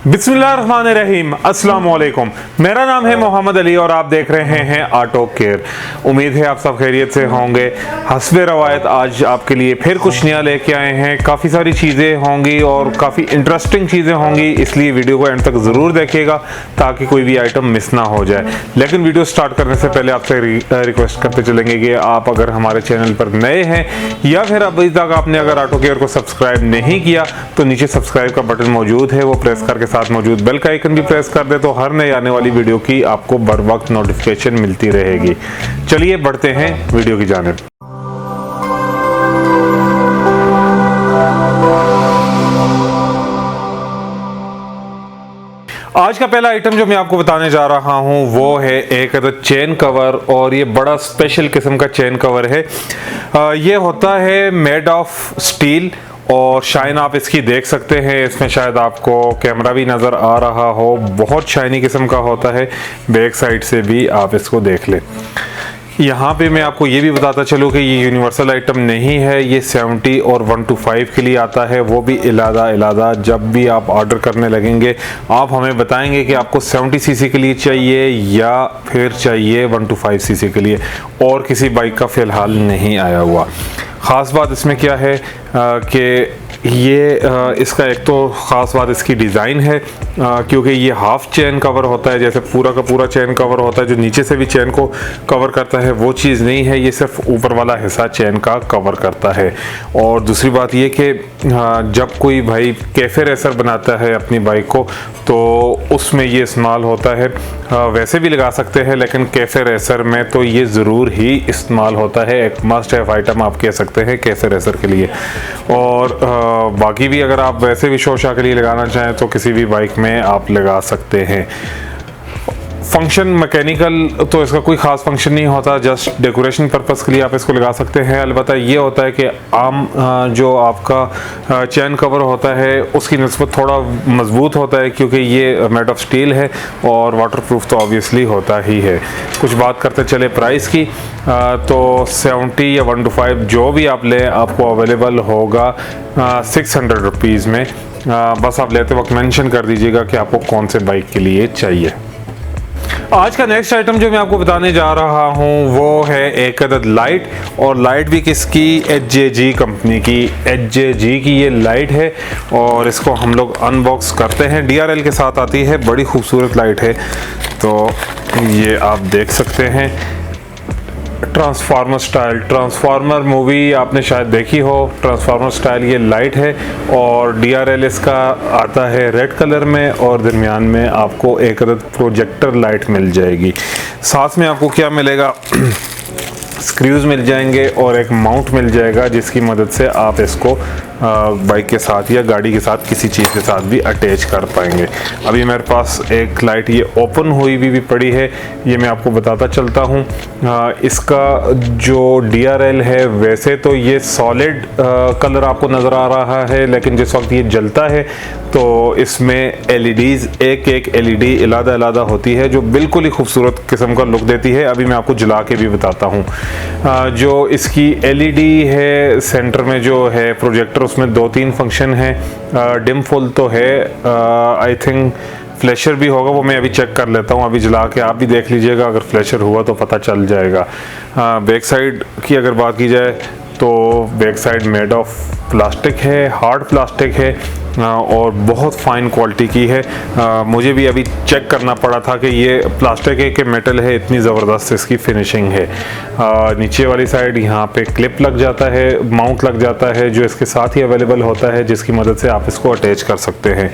बिस्मिल्लाहिर्रहमानिर्रहीम, अस्सलाम वालेकुम। मेरा नाम है मोहम्मद अली और आप देख रहे हैं ऑटो केयर। उम्मीद है आप सब खैरियत से होंगे। हस्बे रवायत आज आपके लिए फिर कुछ नया लेके आए हैं। काफ़ी सारी चीज़ें होंगी और काफ़ी इंटरेस्टिंग चीज़ें होंगी, इसलिए वीडियो को एंड तक ज़रूर देखिएगा ताकि कोई भी आइटम मिस ना हो जाए। लेकिन वीडियो स्टार्ट करने से पहले आपसे रिक्वेस्ट करते चलेंगे कि आप अगर हमारे चैनल पर नए हैं या फिर अभी तक आपने अगर ऑटो केयर को सब्सक्राइब नहीं किया तो नीचे सब्सक्राइब का बटन मौजूद है, वो प्रेस करके साथ मौजूद बेल का आइकन भी प्रेस कर दे तो हर नई आने वाली वीडियो की आपको बर वक्त नोटिफिकेशन मिलती रहेगी। चलिए बढ़ते हैं वीडियो की जानिब। आज का पहला आइटम जो मैं आपको बताने जा रहा हूं वो है एक चेन कवर, और ये बड़ा स्पेशल किस्म का चेन कवर है। ये होता है मेड ऑफ स्टील और शाइन आप इसकी देख सकते हैं। इसमें शायद आपको कैमरा भी नज़र आ रहा हो, बहुत शाइनी किस्म का होता है। बैक साइड से भी आप इसको देख लें। यहाँ पे मैं आपको ये भी बताता चलूँ कि ये यूनिवर्सल आइटम नहीं है, ये 70 और 125 के लिए आता है, वो भी इलादा। जब भी आप ऑर्डर करने लगेंगे आप हमें बताएंगे कि आपको 70 सीसी के लिए चाहिए या फिर चाहिए 125 सीसी के लिए, और किसी बाइक का फ़िलहाल नहीं आया हुआ। ख़ास बात इसमें क्या है कि ये इसका एक तो ख़ास बात इसकी डिज़ाइन है, क्योंकि ये हाफ चेन कवर होता है, जैसे पूरा का पूरा चेन कवर होता है जो नीचे से भी चेन को कवर करता है, वो चीज़ नहीं है। ये सिर्फ ऊपर वाला हिस्सा चेन का कवर करता है। और दूसरी बात ये कि जब कोई भाई कैफ़े रेसर बनाता है अपनी बाइक को तो उसमें ये इस्तेमाल होता है। वैसे भी लगा सकते हैं लेकिन कैफ़े रेसर में तो ये ज़रूर ही इस्तेमाल होता है। एक मस्ट हैव आइटम आप कह सकते हैं कैफ़े रेसर के लिए। और बाकी भी अगर आप वैसे भी शोशा के लिए लगाना चाहें तो किसी भी बाइक में आप लगा सकते हैं। फंक्शन मैकेनिकल तो इसका कोई ख़ास फंक्शन नहीं होता, जस्ट डेकोरेशन पर्पस के लिए आप इसको लगा सकते हैं। अलबत्ता ये होता है कि आम जो आपका चैन कवर होता है उसकी निस्बत थोड़ा मजबूत होता है, क्योंकि ये मेड ऑफ स्टील है और वाटरप्रूफ तो ऑब्वियसली होता ही है। कुछ बात करते चले प्राइस की, तो 70 या 125 जो भी आप लें आपको अवेलेबल होगा 600 रुपीज़ में। बस आप लेते वक्त मेंशन कर दीजिएगा कि आपको कौन से बाइक के लिए चाहिए। आज का नेक्स्ट आइटम जो मैं आपको बताने जा रहा हूं वो है एक अदद लाइट, और लाइट भी किसकी, HJG कंपनी की। HJG की ये लाइट है और इसको हम लोग अनबॉक्स करते हैं। DRL के साथ आती है, बड़ी खूबसूरत लाइट है। तो ये आप देख सकते हैं ट्रांसफार्मर स्टाइल, ट्रांसफार्मर मूवी आपने शायद देखी हो। ट्रांसफार्मर स्टाइल ये लाइट है और DRL इसका आता है रेड कलर में, और दरमियान में आपको एक अदद प्रोजेक्टर लाइट मिल जाएगी। साथ में आपको क्या मिलेगा, स्क्रूज मिल जाएंगे और एक माउंट मिल जाएगा जिसकी मदद से आप इसको बाइक के साथ या गाड़ी के साथ किसी चीज़ के साथ भी अटैच कर पाएंगे। अभी मेरे पास एक लाइट ये ओपन हुई भी पड़ी है, ये मैं आपको बताता चलता हूँ। इसका जो DRL है वैसे तो ये सॉलिड कलर आपको नज़र आ रहा है, लेकिन जिस वक्त ये जलता है तो इसमें LEDs एक LED इलादा होती है जो बिल्कुल ही खूबसूरत किस्म का लुक देती है। अभी मैं आपको जला के भी बताता हूँ। जो इसकी LED है सेंटर में जो है प्रोजेक्टर, उसमें 2-3 फंक्शन है। डिम फुल तो है, आई थिंक फ्लैशर भी होगा, वो मैं अभी चेक कर लेता हूँ। अभी जला के आप भी देख लीजिएगा, अगर फ्लैशर हुआ तो पता चल जाएगा। बैक साइड की अगर बात की जाए तो back side made of plastic है, हार्ड प्लास्टिक है और बहुत फाइन क्वालिटी की है। मुझे भी अभी चेक करना पड़ा था कि ये प्लास्टिक है कि मेटल है, इतनी ज़बरदस्त इसकी फिनिशिंग है। नीचे वाली साइड यहाँ पे क्लिप लग जाता है, माउंट लग जाता है जो इसके साथ ही अवेलेबल होता है, जिसकी मदद से आप इसको अटैच कर सकते हैं।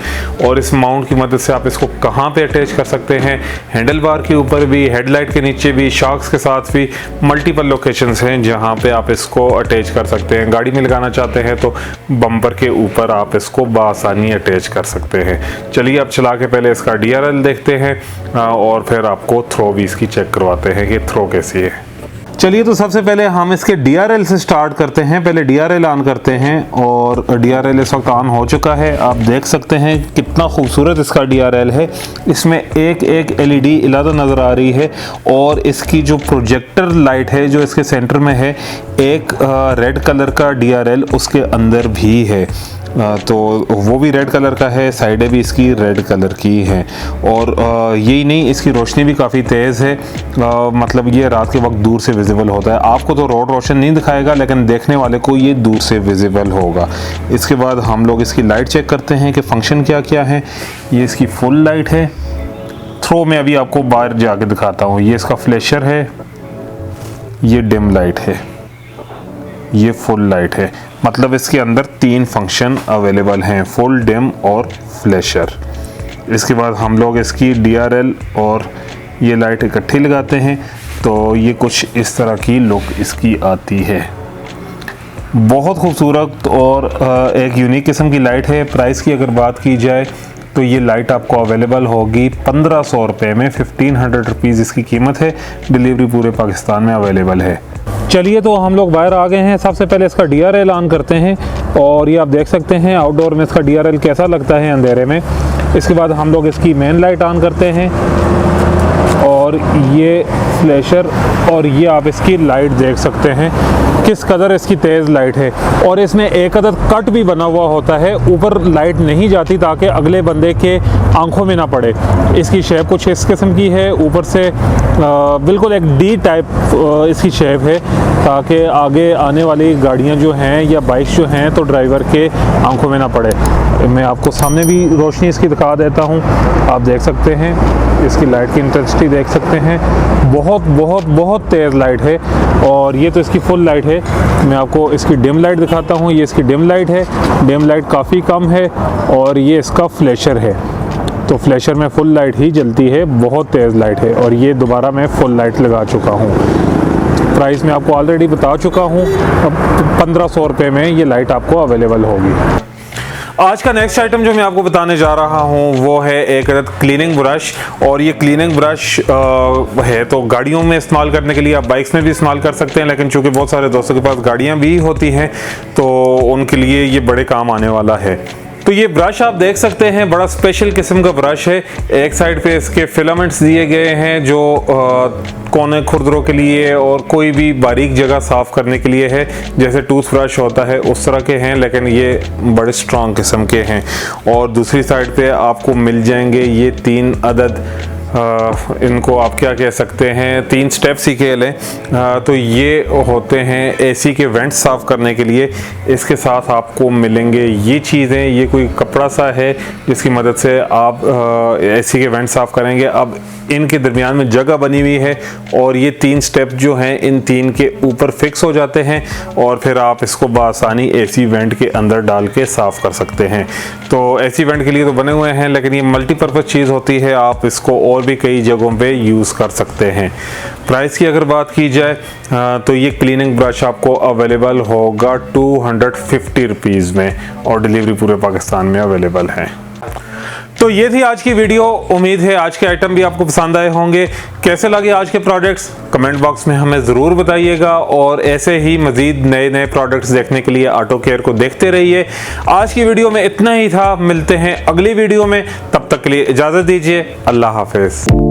और इस माउंट की मदद से आप इसको कहाँ पे अटैच कर सकते हैं, हैंडल बार के ऊपर भी, हेडलाइट के नीचे भी, शॉक्स के साथ भी, मल्टीपल लोकेशंस हैं जहाँ पे आप इसको अटैच कर सकते हैं। गाड़ी में लगाना चाहते हैं तो बम्पर के ऊपर आप इसको आसानी अटैच कर सकते हैं। चलिए अब चला के पहले इसका DRL देखते हैं और फिर आपको थ्रो भी इसकी चेक करवाते हैं कि थ्रो कैसी है। चलिए तो सबसे पहले हम इसके DRL से स्टार्ट करते हैं। पहले DRL ऑन करते हैं और DRL इस वक्त ऑन हो चुका है। आप देख सकते हैं कितना खूबसूरत इसका DRL है। इसमें एक LED इलादा नज़र आ रही है और इसकी जो प्रोजेक्टर लाइट है जो इसके सेंटर में है, एक रेड कलर का DRL उसके अंदर भी है। तो वो भी रेड कलर का है, साइडें भी इसकी रेड कलर की हैं। और यही नहीं, इसकी रोशनी भी काफ़ी तेज़ है, मतलब ये रात के वक्त दूर से विजिबल होता है। आपको तो रोड रोशन नहीं दिखाएगा, लेकिन देखने वाले को ये दूर से विजिबल होगा। इसके बाद हम लोग इसकी लाइट चेक करते हैं कि फंक्शन क्या क्या है। ये इसकी फुल लाइट है, थ्रो में अभी आपको बाहर जाके दिखाता हूँ। ये इसका फ्लैशर है, ये डिम लाइट है, ये फुल लाइट है। मतलब इसके अंदर 3 फंक्शन अवेलेबल हैं, फुल, डिम और फ्लैशर। इसके बाद हम लोग इसकी DRL और ये लाइट इकट्ठी लगाते हैं तो ये कुछ इस तरह की लुक इसकी आती है। बहुत खूबसूरत और एक यूनिक किस्म की लाइट है। प्राइस की अगर बात की जाए तो ये लाइट आपको अवेलेबल होगी 1500 रुपये में, 1500 रुपीज़ इसकी कीमत है। डिलीवरी पूरे पाकिस्तान में अवेलेबल है। चलिए तो हम लोग बाहर आ गए हैं। सबसे पहले इसका DRL ऑन करते हैं और ये आप देख सकते हैं आउटडोर में इसका DRL कैसा लगता है अंधेरे में। इसके बाद हम लोग इसकी मेन लाइट ऑन करते हैं और ये फ्लैशर, और ये आप इसकी लाइट देख सकते हैं किस कदर इसकी तेज़ लाइट है। और इसमें एक अदद कट भी बना हुआ होता है, ऊपर लाइट नहीं जाती ताकि अगले बंदे के आंखों में ना पड़े। इसकी शेप कुछ इस किस्म की है, ऊपर से बिल्कुल एक D टाइप इसकी शेप है ताकि आगे आने वाली गाड़ियां जो हैं या बाइक्स जो हैं तो ड्राइवर के आंखों में ना पड़े। मैं आपको सामने भी रोशनी इसकी दिखा देता हूं, आप देख सकते हैं इसकी लाइट की इंटेंसिटी देख सकते हैं, बहुत बहुत बहुत तेज़ लाइट है। और ये तो इसकी फुल लाइट है। मैं आपको इसकी डिम लाइट दिखाता हूँ। ये इसकी डिम लाइट है, डिम लाइट काफ़ी कम है। और ये इसका फ्लैशर है, तो फ्लैशर में फुल लाइट ही जलती है, बहुत तेज़ लाइट है। और ये दोबारा मैं फुल लाइट लगा चुका हूँ। प्राइस मैं आपको ऑलरेडी बता चुका हूँ, अब 1500 रुपये में ये लाइट आपको अवेलेबल होगी। आज का नेक्स्ट आइटम जो मैं आपको बताने जा रहा हूँ वो है एक अदद क्लीनिंग ब्रश। और ये क्लीनिंग ब्रश है तो गाड़ियों में इस्तेमाल करने के लिए, आप बाइक्स में भी इस्तेमाल कर सकते हैं, लेकिन चूंकि बहुत सारे दोस्तों के पास गाड़ियाँ भी होती हैं तो उनके लिए ये बड़े काम आने वाला है। तो ये ब्रश आप देख सकते हैं, बड़ा स्पेशल किस्म का ब्रश है। एक साइड पे इसके फिलामेंट्स दिए गए हैं जो कोने खुरदरों के लिए और कोई भी बारीक जगह साफ करने के लिए है, जैसे टूथ ब्रश होता है उस तरह के हैं, लेकिन ये बड़े स्ट्रॉन्ग किस्म के हैं। और दूसरी साइड पे आपको मिल जाएंगे ये 3 अदद, इनको आप क्या कह सकते हैं, 3 स्टेप्स ही कह लें। तो ये होते हैं AC के वेंट्स साफ़ करने के लिए। इसके साथ आपको मिलेंगे ये चीज़ें, ये कोई कपड़ा सा है जिसकी मदद से आप AC के वेंट साफ़ करेंगे। अब इनके दरमियान में जगह बनी हुई है और ये 3 स्टेप जो हैं इन 3 के ऊपर फिक्स हो जाते हैं और फिर आप इसको बआसानी AC वेंट के अंदर डाल के साफ़ कर सकते हैं। तो AC वेंट के लिए तो बने हुए हैं, लेकिन ये मल्टीपर्पज़ चीज़ होती है, आप इसको और भी कई जगहों पे यूज़ कर सकते हैं। प्राइस की अगर बात की जाए तो ये क्लीनिंग ब्रश आपको अवेलेबल होगा 250 रुपीज़ में और डिलीवरी पूरे पाकिस्तान में अवेलेबल है। तो ये थी आज की वीडियो। उम्मीद है आज के आइटम भी आपको पसंद आए होंगे। कैसे लगे आज के प्रोडक्ट्स कमेंट बॉक्स में हमें ज़रूर बताइएगा और ऐसे ही मज़ीद नए नए प्रोडक्ट्स देखने के लिए ऑटो केयर को देखते रहिए। आज की वीडियो में इतना ही था, मिलते हैं अगली वीडियो में, तब तक के लिए इजाज़त दीजिए। अल्लाह हाफिज़।